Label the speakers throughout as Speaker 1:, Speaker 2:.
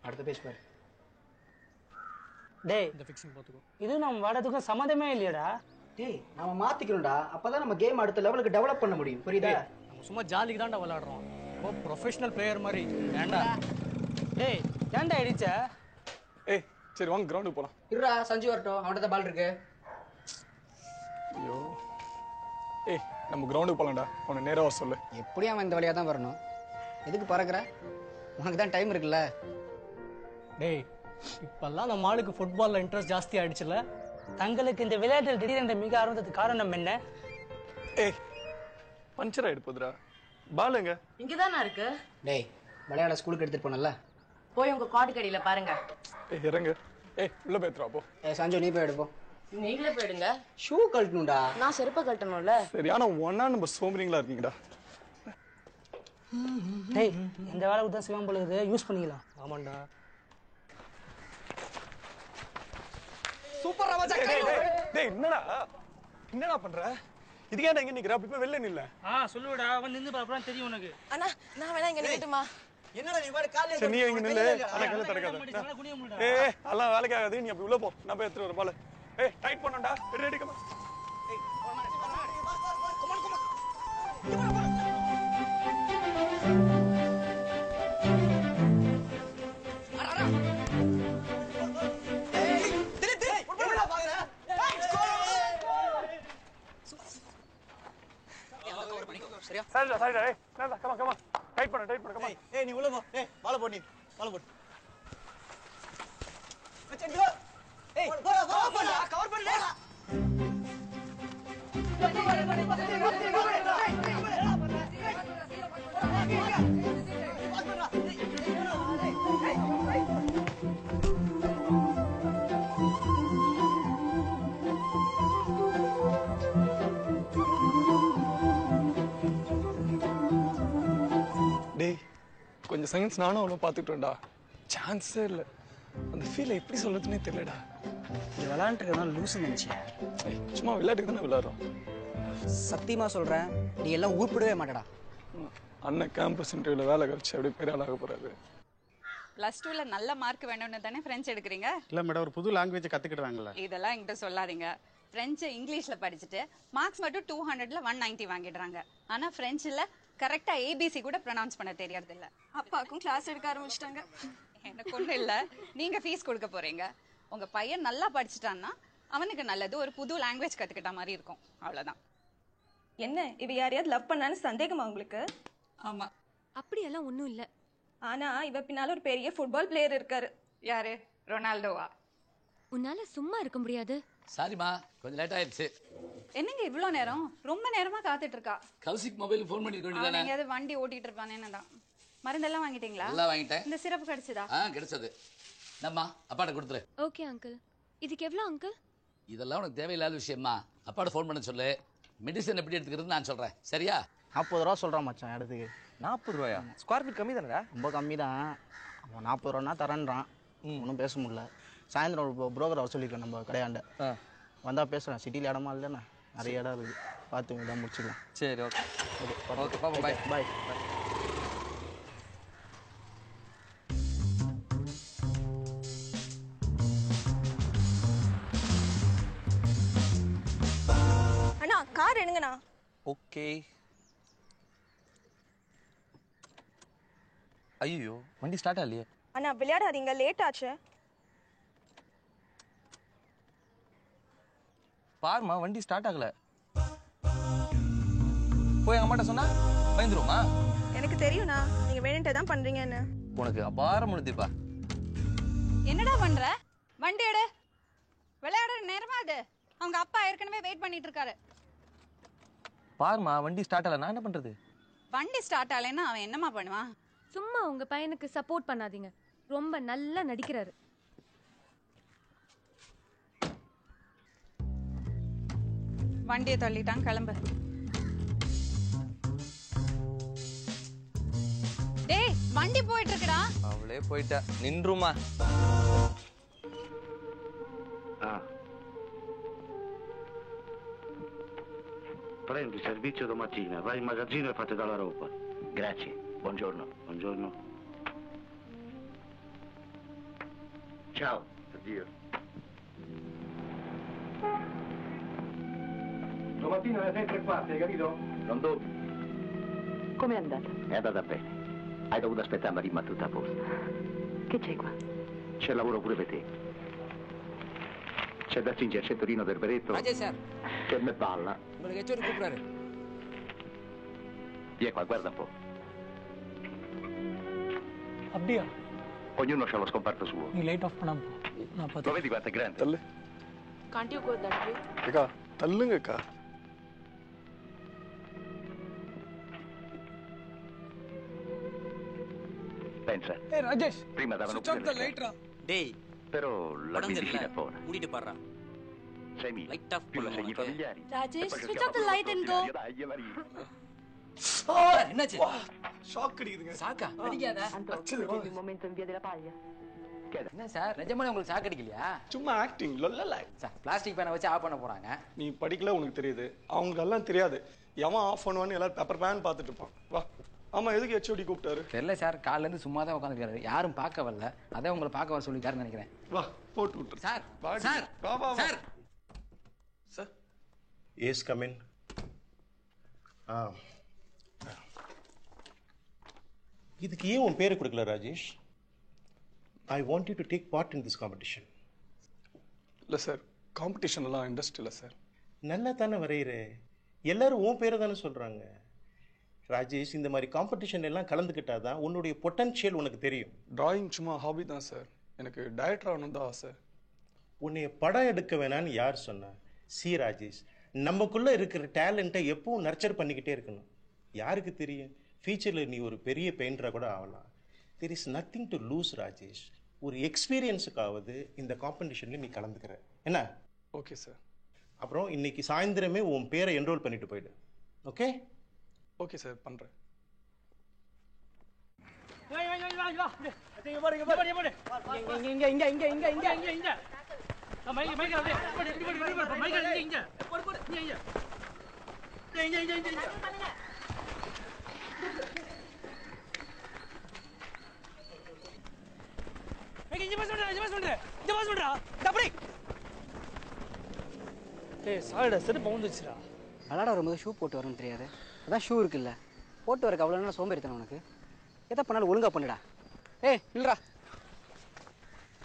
Speaker 1: அடுத்த பேஜ் பாரு.
Speaker 2: டேய்
Speaker 3: இந்த ஃபிக்ஸிங் பார்த்துக்கோ.
Speaker 2: இது நம்ம வாடத்துக்கும் சம்மந்தமே இல்லையடா.
Speaker 1: டேய் நாம மாத்திக்கணும்டா. அப்பதான் நம்ம கேம் அடுத்த லெவலுக்கு டெவலப் பண்ண முடியும். புரியுதா?
Speaker 3: நம்ம சும்மா ஜாலிக்கு தான்டா விளையாடுறோம். ரொம்ப ப்ரொஃபஷனல் பிளேயர் மாதிரி. ஏன்டா?
Speaker 2: டேய் ஏன்டா அடிச்ச?
Speaker 4: ஏய் சரி வாங்க கிரவுண்டுக்கு போலாம்.
Speaker 1: இருடா சஞ்சு வரட்டும். அவன்கிட்ட தான் பால் இருக்கு.
Speaker 4: ஐயோ ஏய் நம்ம கிரவுண்டுக்கு போலாம்டா. அவனை நேரா வர சொல்லு.
Speaker 1: எப்படியும் அவன் இந்த வழியா தான் வரணும். எதுக்கு பறக்குற? உனக்கு தான் டைம் இருக்குல்ல.
Speaker 3: டேய் இப்பெல்லாம் நம்ம ஆளுக்கு ஃபுட்பால்ல இன்ட்ரெஸ்ட் ஜாஸ்தி ஆயிடுச்சுல.
Speaker 2: தங்களுக்கு இந்த விளையாட்டில் திடீரென்று மிக ஆர்வத்துக்கு காரணம் என்ன?
Speaker 4: ஏய் பஞ்சர் ஆயிடு போதுடா. பாலுங்க
Speaker 5: இங்கதானா இருக்கு.
Speaker 1: டேய் விளையாட ஸ்கூலுக்கு எடுத்துட்டு போனல.
Speaker 5: போய் உங்க காட்டு கடியில பாருங்க.
Speaker 4: ஏய் இறங்கு. ஏய் உள்ள பேத்துறா போ.
Speaker 1: ஏய் சஞ்சு நீ போய் எடுப்போம்.
Speaker 5: நீங்களே போயிடுங்க.
Speaker 1: ஷூ கழட்டணும்டா.
Speaker 5: நான் செருப்பை கட்டணும்ல.
Speaker 4: சரியான ஒன்னா நம்ம சோம்பரிங்களா இருக்கீங்கடா.
Speaker 2: டேய் இந்த வேலைக்கு தான் சிவம் பொழுது யூஸ் பண்ணிக்கலாம்.
Speaker 3: ஆமாண்டா.
Speaker 4: சூப்பரா மச்சா. டேய் என்னடா பண்ற? இதுக்கே நான் இங்க நிக்கற. அப்படி போய் வெளில நில்ல.
Speaker 2: சொல்லுடா. அவன் நின்னு பாப்பறான் தெரியும் உனக்கு.
Speaker 5: அண்ணா நான் வேணா இங்க நிக்கட்டுமா?
Speaker 1: என்னடா நீ பாரு காலையில
Speaker 4: சரி நீ இங்க நில்லு. அட கையில தடக்காத. ஏய் எல்லாம் வேலைக்கு ஆகாது. நீ அப்படி உள்ள போ. நான் போய் எடுத்துட்டு வரேன் பால். ஏய் டைட் பண்ணடா. Ready comma. ஏய் சரிடா. ஏய் கமா. டைட் பண்ணு கமா.
Speaker 1: ஏய் நீ உள்ள போ. ஏய் பால் போடு நீ. பால் போடு. மச்சான் ஏய் கவர் பண்ணு.
Speaker 4: டேய் கொஞ்சம் செகண்ட்ஸ் நானும் அவ்வளோ பார்த்துக்கிட்டோம்டா. சான்ஸே இல்லை. அந்த ஃபீலை எப்படி சொல்றதுன்னே தெரியலடா.
Speaker 1: இது விளையாண்டுருக்கனால லூசு நினைச்சேன்.
Speaker 4: சும்மா விளையாட்டுக்கு தானே விளையாடுறோம்.
Speaker 1: சத்தியமா சொல்றேன் நீ எல்லாம் உருப்பிடவே மாட்டடா.
Speaker 4: அண்ணன் கேம்பஸ் இன்டர்வியூல வேலை கிடைச்சி அப்படியே பெரிய ஆளாக போறாரு.
Speaker 6: +2ல நல்ல மார்க் வேணும்னு தானே ஃப்ரெஞ்ச் எடுக்கிறீங்க?
Speaker 7: இல்ல மேடம் ஒரு புது லாங்குவேஜ் கத்துக்கிடுவாங்கல்ல.
Speaker 6: இதெல்லாம் என்கிட்ட சொல்லாதீங்க. ஃப்ரெஞ்சு இங்கிலீஷ்ல படிச்சுட்டு மார்க்ஸ் மட்டும் 200ல 190 வாங்கிடுறாங்க. ஆனா ஃப்ரெஞ்சில் கரெக்டா ஏபிசி கூட ப்ரொனவுன்ஸ் பண்ண தெரியறது இல்ல.
Speaker 8: அப்பாக்கும் கிளாஸ் எடுக்க ஆரம்பிச்சிட்டாங்க.
Speaker 6: எனக்கு ஒன்றும் இல்லை. நீங்க ஃபீஸ் கொடுக்க போறீங்க. உங்க பையன் நல்லா படிச்சுட்டான்னா அவனுக்கு நல்லது. ஒரு புது லாங்குவேஜ் கத்துக்கிட்ட மாதிரி இருக்கும். அவ்வளவுதான்.
Speaker 8: என்ன இவ யாரையாவது லவ் பண்ணான்னு சந்தேகமா உங்களுக்கு?
Speaker 6: ஆமா.
Speaker 8: அப்படியெல்லாம் ஒன்றும் இல்லை. ஆனா இவ பின்னால ஒரு பெரிய ஃபுட்பால் பிளேயர் இருக்காரு.
Speaker 6: யாரு? ரொனால்டோவா?
Speaker 8: உன்னால சும்மா இருக்க முடியாது.
Speaker 9: சாரிமா கொஞ்சம் லேட் ஆயிடுச்சு.
Speaker 6: என்னங்க இவ்வளோ நேரம்? ரொம்ப நேரமா காத்துட்டு இருக்கா.
Speaker 9: கௌசிக் மொபைல் ஃபோன் பண்ணிருக்க வேண்டியதானே?
Speaker 6: எங்கேயாவது வண்டி ஓட்டிட்டு இருப்பானேன்னு தான். மருந்தெல்லாம் வாங்கிட்டீங்களா?
Speaker 9: எல்லாம் வாங்கிட்டேன்.
Speaker 6: இந்த சிரப்பு கிடைச்சதா?
Speaker 9: கிடைச்சது. நம்மா அப்பாட்ட கொடுத்துரு.
Speaker 8: Okay uncle. இதுக்கு எவ்வளோ அங்கிள்?
Speaker 9: இதெல்லாம் உனக்கு தேவையில்லாத விஷயமா. அப்பாட்ட ஃபோன் பண்ண சொல்லு. மெடிசன் எப்படி எடுத்துக்கிறது நான் சொல்றேன். சரியா?
Speaker 1: 40 ரூபா சொல்றான் மச்சான் இடத்துக்கு.
Speaker 10: 40 ரூபாயா? ஸ்கொயர் ஃபீட் கம்மி தானடா?
Speaker 1: ரொம்ப கம்மி தான். அவன் 40 ரூபான்னா தரேன்றான். ஒன்றும் பேச முடியல. சாயந்தரம் ஒரு புரோக்கர் வர சொல்லியிருக்கேன் நம்ம கடையாண்ட. வந்தா பேசுறேன். சிட்டியில் இடமா இல்லைண்ணா நிறைய இடம் இருக்குது. பார்த்து இதான் முடிச்சுக்கலாம்.
Speaker 10: சரி ஓகே ஓகே பாப்பா பாய்
Speaker 1: பாய்.
Speaker 8: அண்ணா கார் எடுங்கண்ணா.
Speaker 10: ஓகே. ஐயோ வண்டி ஸ்டார்ட் ஆகலையே.
Speaker 8: அண்ணா விளையாடாதீங்க லேட் ஆச்சு.
Speaker 10: பாருமா வண்டி ஸ்டார்ட் ஆகல. போய் அம்மாட்ட சொன்னா பயந்துருமா?
Speaker 8: எனக்கு தெரியும்ண்ணா நீங்க வேணுன்ட்டே தான் பண்றீங்கன்னு.
Speaker 10: உனக்கு அபாரம் முடிதுப்பா.
Speaker 6: என்னடா பண்ற? வண்டி எடு. விளையாடுற நேரமா அது. அவங்க அப்பா ஏற்கனவே வெயிட் பண்ணிட்டு இருக்காரு.
Speaker 10: பாருமா வண்டி ஸ்டார்ட் ஆகல. நான் என்ன பண்றது?
Speaker 6: வண்டி ஸ்டார்ட் ஆகலைன்னா அவன் என்னமா பண்ணுவான்?
Speaker 8: சும்மா உங்க பையனுக்கு சப்போர்ட் பண்ணாதீங்க. ரொம்ப நல்லா நடிக்கிறாரு.
Speaker 6: வண்டியை தள்ளிட்டான். கிளம்பு. டேய் வண்டி போயிட்டு இருக்குடா.
Speaker 10: அவளே போயிட்டா. நின்றுமா.
Speaker 11: Prendi servizio domattina, vai in magazzino e fate dalla roba. Grazie. Buongiorno. Buongiorno. Ciao. Addio.
Speaker 12: Domattina alle 6:15, hai capito?
Speaker 11: Non dormi.
Speaker 5: Com'è andata?
Speaker 11: È andata bene. Hai dovuto aspettare ma rimane tutta a posto.
Speaker 5: Che c'è qua?
Speaker 11: C'è lavoro pure per te. C'è da cingere il centrino del beretto. Che me balla. Vieni qua, guarda un po'.
Speaker 3: அப்படியா
Speaker 11: Ognuno ha lo scomparto suo.
Speaker 3: நீ light off பண்ணாம போ நான்
Speaker 11: Lo
Speaker 3: பார்த்து
Speaker 11: vedi quanto è grande?
Speaker 4: தள்ளு
Speaker 5: Can't you go that way?
Speaker 4: அக்கா தள்ளுங்கக்கா.
Speaker 11: Pensa,
Speaker 3: ஏய் Rajesh
Speaker 11: prima davano pure le scarpe.
Speaker 13: டேய்
Speaker 11: Però la guidi
Speaker 13: தெரியல
Speaker 11: fino a fuori.
Speaker 13: மூடிட்டு பாறா
Speaker 11: 6.000.
Speaker 13: Light off
Speaker 11: Più
Speaker 13: பண்ணு
Speaker 11: segni
Speaker 13: உனக்கு.
Speaker 11: familiari.
Speaker 5: Rajesh,
Speaker 11: E poi c'è
Speaker 5: switch
Speaker 11: schiaffo
Speaker 5: off the
Speaker 11: pure
Speaker 5: light and go.
Speaker 11: straordinario. Dai, Maria.
Speaker 13: என்னாச்சு
Speaker 4: shock அடிக்குதுங்க.
Speaker 13: சாக்கா அடிக்காத
Speaker 5: Antonio, un momento in via della paglia.
Speaker 13: என்ன sir நிஜமாலே உங்களுக்கு சாக்கு அடிக்கலையா
Speaker 4: சும்மா ஆக்டிங் லொல்லல.
Speaker 13: சார் பிளாஸ்டிக் பேனை வச்சு ஆஃப் பண்ண போறாங்க
Speaker 4: நீ படிக்கல உனக்கு தெரியுது. அவங்களுக்கு எல்லாம் தெரியாது. எவன் ஆஃப் பண்ணுவான்னு எல்லாரும் பேப்பர் பேன் பார்த்துட்டு இருப்பான். வா. ஆமா எதுக்கு HOD கூப்பிட்டாரு?
Speaker 13: தெரியல சார் காலைல இருந்து சும்மா தான் உட்காந்துருக்காரு யாரும் பார்க்க வரல அதே உங்களை பார்க்க வர சொல்லிட்டாருன்னு நினைக்கிறேன்
Speaker 4: வா போட்டு விட்டுரு.
Speaker 13: சார்
Speaker 4: வாடி.
Speaker 13: சார்
Speaker 4: வா வா வா.
Speaker 13: Sir
Speaker 4: sir
Speaker 14: Yes, come in. இதுக்கு ஏன் உன் பேரு கொடுக்கல Rajesh? I want you to take part in this competition.
Speaker 4: இல்ல சார் காம்படிஷன் எல்லாம் இன்ட்ரெஸ்ட் இல்ல சார்.
Speaker 14: நல்லா தானே வரைகிற எல்லாரும் உன் பேரை தானே சொல்கிறாங்க. ராஜேஷ் இந்த மாதிரி காம்படிஷன் எல்லாம் கலந்துக்கிட்டாதான் உன்னுடைய பொட்டன்ஷியல் உனக்கு தெரியும்.
Speaker 4: டிராயிங் சும்மா ஹாபி தான் சார். எனக்கு டைரக்டர் ஆகணும் தான் ஆசை.
Speaker 14: உன்னைய படம் எடுக்க வேணான்னு யார் சொன்னா? சி ராஜேஷ், நமக்குள்ளே இருக்கிற டேலண்ட்டை எப்பவும் நர்ச்சர் பண்ணிக்கிட்டே இருக்கணும். யாருக்கு தெரியும் ஃபியூச்சரில் நீ ஒரு பெரிய பெயிண்டராக கூட ஆகலாம். There is nothing to lose Rajesh. ஒரு எக்ஸ்பீரியன்ஸுக்காவது இந்த காம்படிஷனில் நீ கலந்துக்கிற என்ன?
Speaker 4: Okay sir.
Speaker 14: அப்புறம் இன்னைக்கு சாயந்தரமே உன் பேரை என்ரோல் பண்ணிட்டு போயிடு. ஓகே
Speaker 4: ஓகே சார் பண்ணுறேன்.
Speaker 2: ஏய் சாரிடா செருப்பு வந்துச்சுடா.
Speaker 15: விளாட வரும்போது ஷூ போட்டு வரணும்னு தெரியாது. அதான் ஷூ இருக்குல்ல போட்டு வரக்கு அவ்வளோ நேரம் சோம்பேறித்தனம் உனக்கு. எதை பண்ணாலும் ஒழுங்கா பண்ணுடா. ஏய் இல்லடா.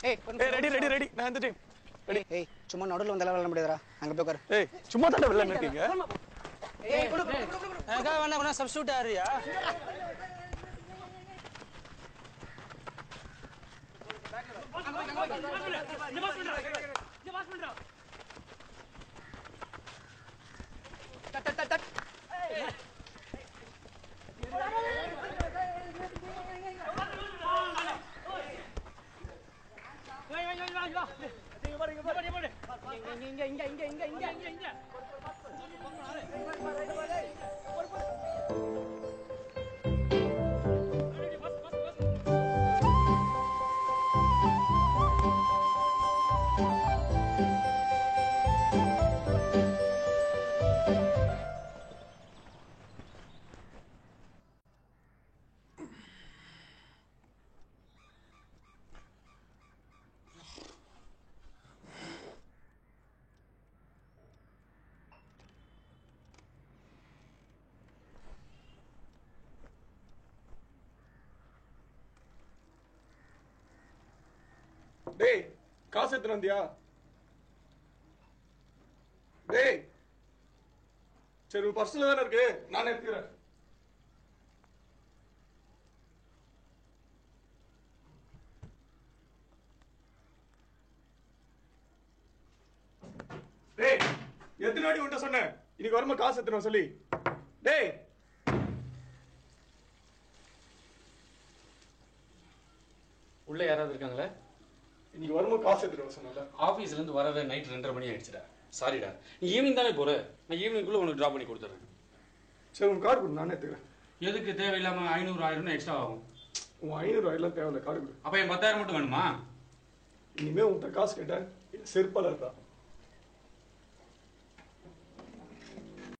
Speaker 15: ஏய்
Speaker 4: ரெடி ரெடி ரெடி நான் இந்த டைம் ரெடி.
Speaker 15: ஏய் சும்மா நடுவில் வந்தால விளாட முடியாதுடா. அங்கே போய் உட்காரு.
Speaker 4: ஏய் சும்மா தான் விளையாண்டு இருக்கீங்க.
Speaker 2: ஏய் எனக்கா வேணா வேணா சப்ஸ்டியூட் ஆறியா?
Speaker 4: டேய் காசு எடுத்துட்டு வந்தியா? டேய் சரி பர்ஸ்ல தானே இருக்கு நான் எடுத்துக்கிறேன். டேய் எத்தனை வாட்டி உன்கிட்ட சொன்னேன் இன்னைக்கு வரும்போது காசு எடுத்துட்டு சொல்லி? டேய்
Speaker 16: உள்ள யாராவது இருக்காங்களா?
Speaker 4: இன்னைக்கு வரும்போது காசு எடுத்துட்டு சொன்னல.
Speaker 16: ஆஃபீஸ்ல இருந்து வரவே நைட் 2:30 மணி ஆயிடுச்சுடா. சாரிடா. நீ ஈவினிங் தானே போற. நான் ஈவினிங்குள்ள உனக்கு டிராப் பண்ணி கொடுத்துறேன்.
Speaker 4: சரி உன் கார்டு கொடு நானே எடுத்துக்கிறேன்.
Speaker 16: எதுக்கு தேவையில்லாம 500 1000 எக்ஸ்ட்ரா ஆகும்.
Speaker 4: உன் 500 எல்லாம் தேவையில்லை கார்டு கொடு.
Speaker 16: அப்ப என் 10,000 மட்டும் வேணுமா?
Speaker 4: இனிமே உன்கிட்ட காசு கேட்டேன் செருப்பால இருக்கா?